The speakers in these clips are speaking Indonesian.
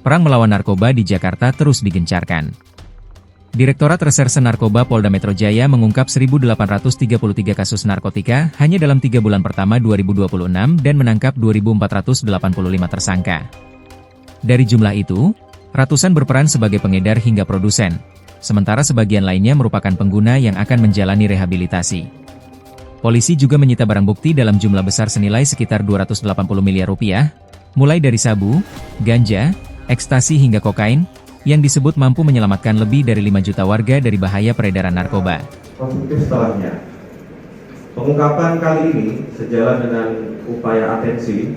Perang melawan narkoba di Jakarta terus digencarkan. Direktorat Reserse Narkoba Polda Metro Jaya mengungkap 1.833 kasus narkotika hanya dalam 3 bulan pertama 2026 dan menangkap 2.485 tersangka. Dari jumlah itu, ratusan berperan sebagai pengedar hingga produsen, sementara sebagian lainnya merupakan pengguna yang akan menjalani rehabilitasi. Polisi juga menyita barang bukti dalam jumlah besar senilai sekitar 280 miliar rupiah, mulai dari sabu, ganja, ekstasi hingga kokain, yang disebut mampu menyelamatkan lebih dari 5 juta warga dari bahaya peredaran narkoba. Konstruktif setelahnya. Pengungkapan kali ini sejalan dengan upaya atensi,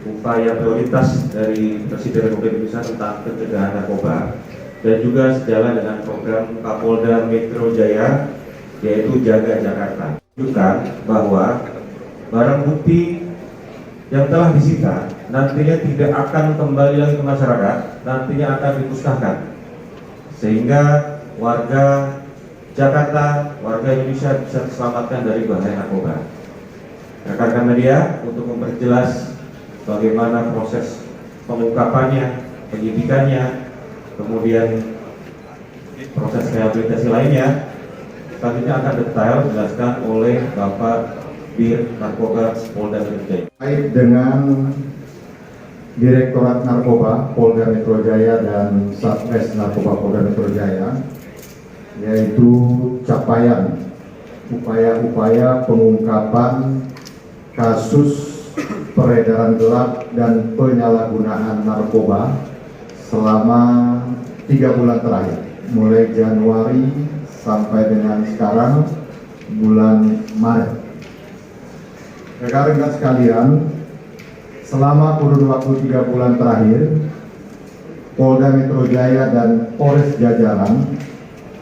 upaya prioritas dari Presiden Republik Indonesia tentang pencegahan narkoba, dan juga sejalan dengan program Kapolda Metro Jaya, yaitu Jaga Jakarta. Menunjukkan bahwa barang bukti yang telah disita nantinya tidak akan kembali lagi ke masyarakat, nantinya akan dimusnahkan, sehingga warga Jakarta, warga Indonesia bisa diselamatkan dari bahaya narkoba. Rekan-rekan media, untuk memperjelas bagaimana proses pengungkapannya, penyidikannya, kemudian proses rehabilitasi lainnya, selanjutnya akan detail dijelaskan oleh Bapak Bir Narkoba Polda Metro Jaya. Terkait dengan Direktorat Narkoba Polda Metro Jaya dan Satres Narkoba Polda Metro Jaya, yaitu capaian upaya-upaya pengungkapan kasus peredaran gelap dan penyalahgunaan narkoba selama 3 bulan terakhir, mulai Januari sampai dengan sekarang bulan Maret. Rekan-rekan sekalian, selama kurun waktu 3 bulan terakhir, Polda Metro Jaya dan Polres jajaran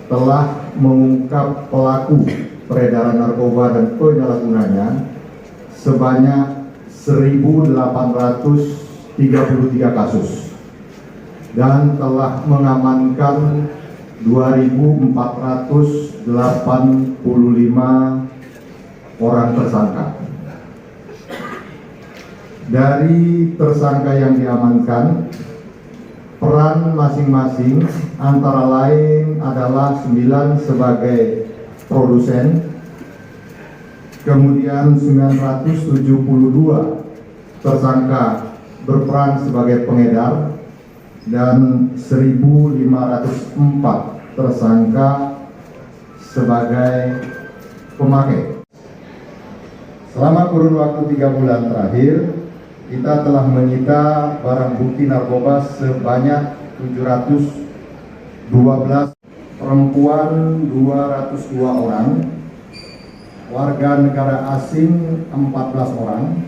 telah mengungkap pelaku peredaran narkoba dan penyalahgunanya sebanyak 1.833 kasus dan telah mengamankan 2.485 orang tersangka. Dari tersangka yang diamankan, peran masing-masing antara lain adalah 9 sebagai produsen, kemudian 972 tersangka berperan sebagai pengedar, dan 1.504 tersangka sebagai pemakai. Selama kurun waktu 3 bulan terakhir, kita telah menyita barang bukti narkoba sebanyak 712, perempuan 202 orang, warga negara asing 14 orang,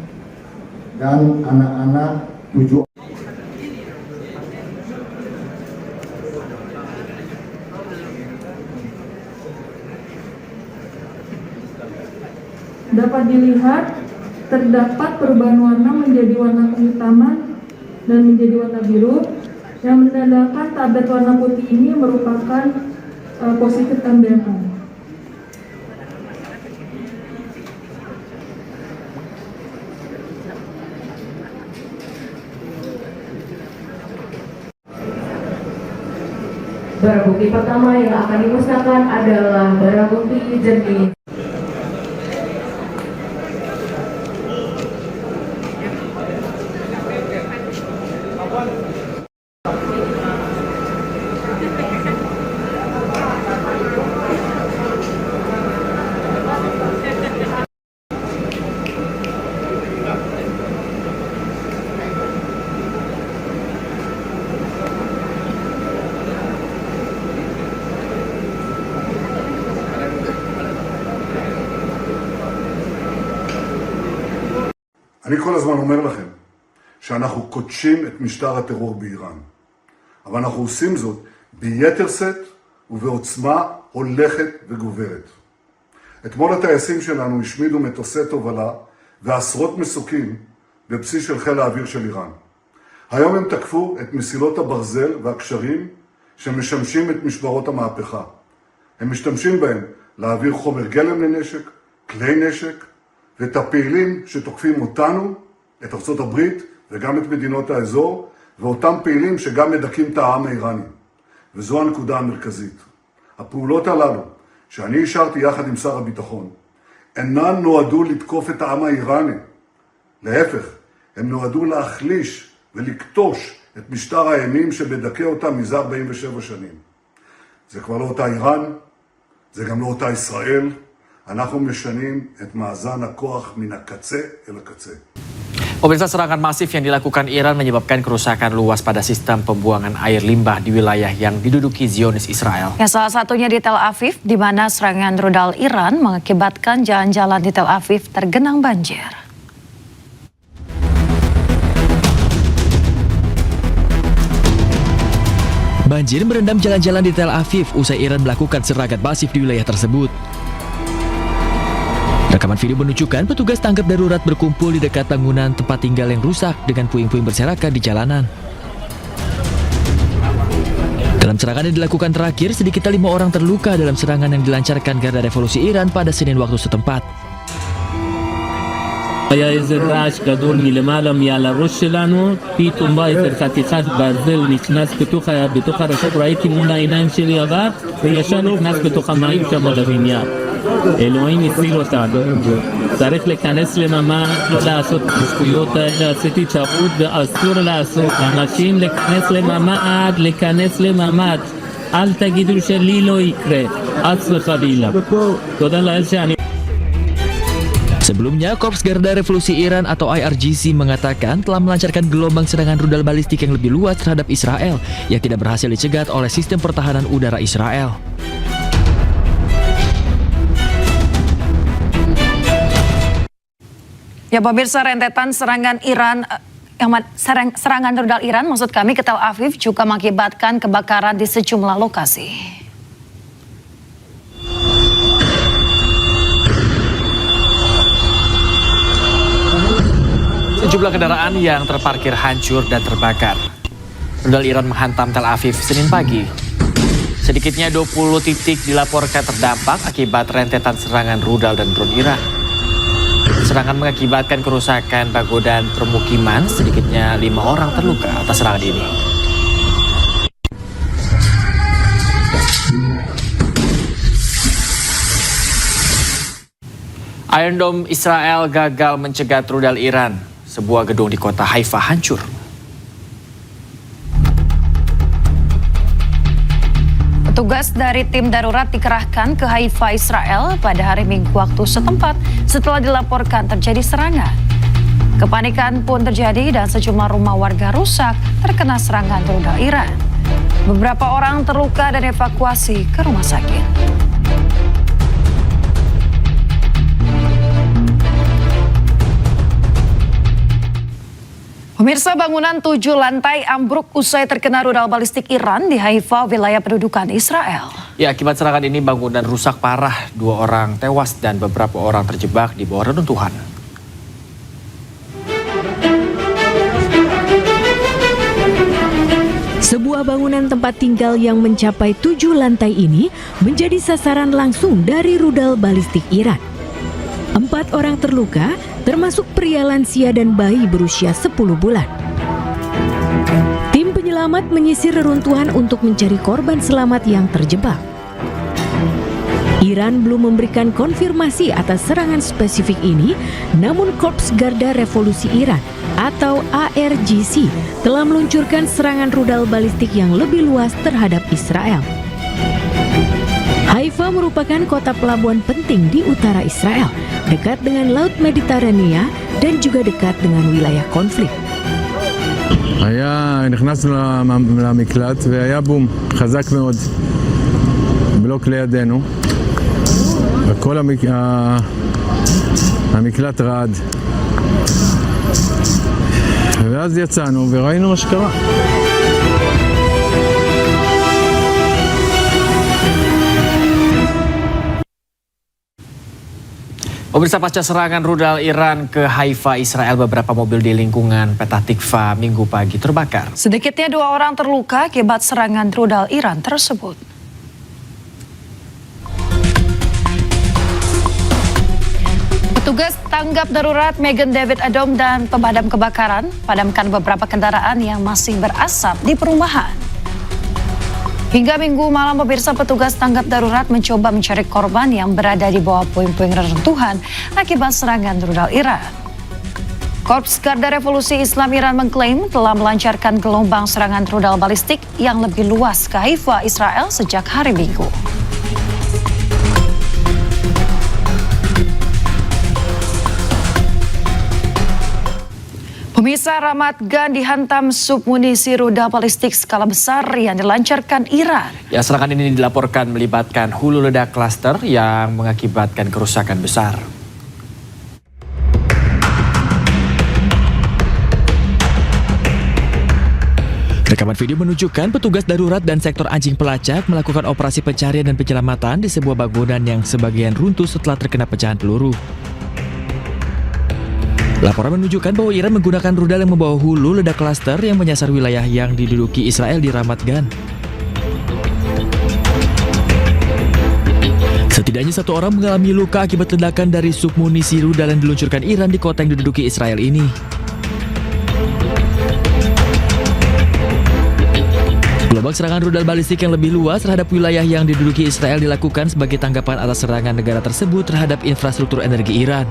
dan anak-anak 7 orang. Dapat dilihat terdapat perubahan warna menjadi warna kehitaman dan menjadi warna biru, yang menandakan tablet warna putih ini merupakan positif MDMA. Barang bukti pertama yang akan dimusnahkan adalah barang bukti jenis אני כל הזמן אומר לכם שאנחנו קודשים את משטר הטרור באיראן, אבל אנחנו עושים זאת ביתר שאת ובעוצמה הולכת וגוברת. אתמול הטייסים שלנו השמידו מטוסי תובלה ועשרות מסוקים בבסיס של חיל האוויר של איראן. היום הם תקפו את מסילות הברזל והקשרים שמשמשים את משמרות המהפכה. הם משתמשים בהם להעביר חומר גלם לנשק, כלי נשק, ואת הפעילים שתוקפים אותנו את ארצות הברית וגם את מדינות האזור, ואותם פעילים שגם מדכאים את העם האיראני. וזו הנקודה המרכזית. הפעולות הללו, שאני אישרתי יחד עם שר הביטחון, אינן נועדו לתקוף את העם האיראני. להפך, הם נועדו להחליש ולקטוש את משטר האימים שמדכא אותם מזה 47 שנים. זה כבר לא אותה איראן, זה גם לא אותה ישראל. אנחנו משנים את מאזן הכוח מן הקצה אל הקצה. Pemirsa, serangan masif yang dilakukan Iran menyebabkan kerusakan luas pada sistem pembuangan air limbah di wilayah yang diduduki Zionis Israel. Ya, salah satunya di Tel Aviv, di mana serangan rudal Iran mengakibatkan jalan-jalan di Tel Aviv tergenang banjir. Banjir merendam jalan-jalan di Tel Aviv usai Iran melakukan serangan masif di wilayah tersebut. Rekaman video menunjukkan petugas tanggap darurat berkumpul di dekat bangunan tempat tinggal yang rusak dengan puing-puing berserakan di jalanan. Dalam serangan yang dilakukan terakhir, sedikitnya 5 orang terluka dalam serangan yang dilancarkan Garda Revolusi Iran pada Senin waktu setempat. היה איזה רעש גדול מלמעלה מעל הראש שלנו, פתאום בא איזה חתיכת ברזל נכנס בתוך הרחוב, ראיתי מול העיניים שלי עבר וישר נכנס בתוך המים שם בבניין. אלוהים הציל אותנו. צריך להיכנס לממ"ד, לא לעשות את השטויות האלה, עשיתי טעות ואסור לעשות. אנשים להיכנס לממ"ד, אל תגידו שלי לא יקרה, חס וחלילה. תודה לאל שאני... Sebelumnya, Korps Garda Revolusi Iran atau IRGC mengatakan telah melancarkan gelombang serangan rudal balistik yang lebih luas terhadap Israel yang tidak berhasil dicegat oleh sistem pertahanan udara Israel. Ya, pemirsa, rentetan serangan serangan rudal Iran maksud kami ke Tel Aviv juga mengakibatkan kebakaran di sejumlah lokasi. Sejumlah kendaraan yang terparkir hancur dan terbakar. Rudal Iran menghantam Tel Aviv Senin pagi. Sedikitnya 20 titik dilaporkan terdampak akibat rentetan serangan rudal dan drone Iran. Serangan mengakibatkan kerusakan bangunan permukiman, sedikitnya 5 orang terluka atas serangan ini. Iron Dome Israel gagal mencegat rudal Iran. Sebuah gedung di kota Haifa hancur. Petugas dari tim darurat dikerahkan ke Haifa, Israel pada hari Minggu waktu setempat setelah dilaporkan terjadi serangan. Kepanikan pun terjadi dan sejumlah rumah warga rusak terkena serangan rudal Iran. Beberapa orang terluka dan evakuasi ke rumah sakit. Pemirsa, bangunan 7 lantai ambruk usai terkena rudal balistik Iran di Haifa, wilayah pendudukan Israel. Ya, akibat serangan ini bangunan rusak parah, 2 orang tewas dan beberapa orang terjebak di bawah reruntuhan. Sebuah bangunan tempat tinggal yang mencapai 7 lantai ini menjadi sasaran langsung dari rudal balistik Iran. 4 orang terluka, termasuk pria lansia dan bayi berusia 10 bulan. Tim penyelamat menyisir reruntuhan untuk mencari korban selamat yang terjebak. Iran belum memberikan konfirmasi atas serangan spesifik ini, namun Korps Garda Revolusi Iran atau IRGC telah meluncurkan serangan rudal balistik yang lebih luas terhadap Israel. Haifa merupakan kota pelabuhan penting di utara Israel, dekat dengan Laut Mediterania dan juga dekat dengan wilayah konflik. נכנסנו למקלט והיה בום חזק מאוד, בלוק לידינו, וכל המקלט רעד. ואז יצאנו וראינו מה שקרה. Pemirsa, pasca serangan rudal Iran ke Haifa, Israel, beberapa mobil di lingkungan Petah Tikva Minggu pagi terbakar. Sedikitnya 2 orang terluka akibat serangan rudal Iran tersebut. Petugas tanggap darurat Magen David Adom dan pemadam kebakaran padamkan beberapa kendaraan yang masih berasap di perumahan. Hingga Minggu malam, pemirsa, petugas tanggap darurat mencoba mencari korban yang berada di bawah puing-puing reruntuhan akibat serangan rudal Iran. Korps Garda Revolusi Islam Iran mengklaim telah melancarkan gelombang serangan rudal balistik yang lebih luas ke Haifa, Israel sejak hari Minggu. Pemirsa, Ramat Gan dihantam submunisi rudal balistik skala besar yang dilancarkan Iran. Ya, serangan ini dilaporkan melibatkan hulu ledak klaster yang mengakibatkan kerusakan besar. Rekaman video menunjukkan petugas darurat dan sektor anjing pelacak melakukan operasi pencarian dan penyelamatan di sebuah bangunan yang sebagian runtuh setelah terkena pecahan peluru. Laporan menunjukkan bahwa Iran menggunakan rudal yang membawa hulu ledak klaster yang menyasar wilayah yang diduduki Israel di Ramat Gan. Setidaknya 1 orang mengalami luka akibat ledakan dari submunisi rudal yang diluncurkan Iran di kota yang diduduki Israel ini. Gelombang serangan rudal balistik yang lebih luas terhadap wilayah yang diduduki Israel dilakukan sebagai tanggapan atas serangan negara tersebut terhadap infrastruktur energi Iran.